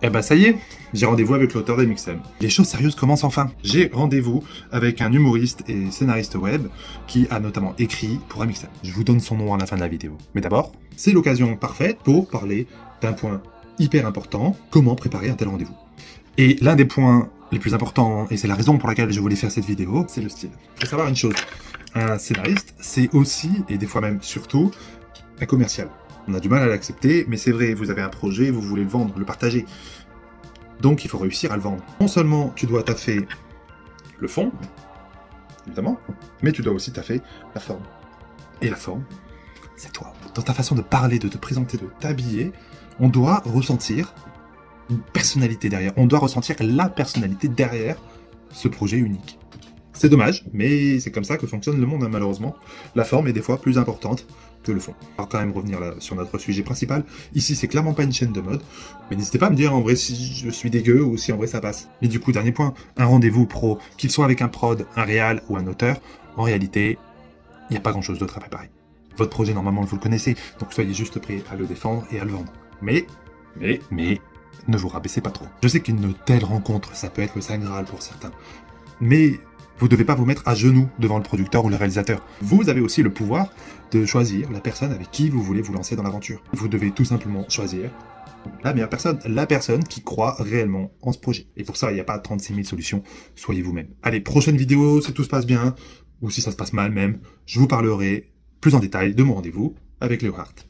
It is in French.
Eh ben ça y est, j'ai rendez-vous avec l'auteur des Mixem. Les choses sérieuses commencent enfin. J'ai rendez-vous avec un humoriste et scénariste web qui a notamment écrit pour un Mixem. Je vous donne son nom à la fin de la vidéo. Mais d'abord, c'est l'occasion parfaite pour parler d'un point hyper important, comment préparer un tel rendez-vous. Et l'un des points les plus importants, et c'est la raison pour laquelle je voulais faire cette vidéo, c'est le style. Il faut savoir une chose, un scénariste, c'est aussi, et des fois même surtout, un commercial. On a du mal à l'accepter, mais c'est vrai, vous avez un projet, vous voulez le vendre, le partager. Donc il faut réussir à le vendre. Non seulement tu dois taffer le fond, évidemment, mais tu dois aussi taffer la forme. Et la forme, c'est toi. Dans ta façon de parler, de te présenter, de t'habiller, on doit ressentir une personnalité derrière. On doit ressentir la personnalité derrière ce projet unique. C'est dommage, mais c'est comme ça que fonctionne le monde, hein, malheureusement. La forme est des fois plus importante que le fond. On va quand même revenir là, sur notre sujet principal. Ici, c'est clairement pas une chaîne de mode, mais n'hésitez pas à me dire en vrai si je suis dégueu ou si en vrai ça passe. Mais du coup, dernier point, un rendez-vous pro, qu'il soit avec un prod, un réal ou un auteur, en réalité, il n'y a pas grand-chose d'autre à préparer. Votre projet, normalement, vous le connaissez, donc soyez juste prêt à le défendre et à le vendre. Mais, ne vous rabaissez pas trop. Je sais qu'une telle rencontre, ça peut être le Saint Graal pour certains, mais vous ne devez pas vous mettre à genoux devant le producteur ou le réalisateur. Vous avez aussi le pouvoir de choisir la personne avec qui vous voulez vous lancer dans l'aventure. Vous devez tout simplement choisir la meilleure personne, la personne qui croit réellement en ce projet. Et pour ça, il n'y a pas 36 000 solutions, soyez vous-même. Allez, prochaine vidéo, si tout se passe bien, ou si ça se passe mal même, je vous parlerai plus en détail de mon rendez-vous avec Léo Hart.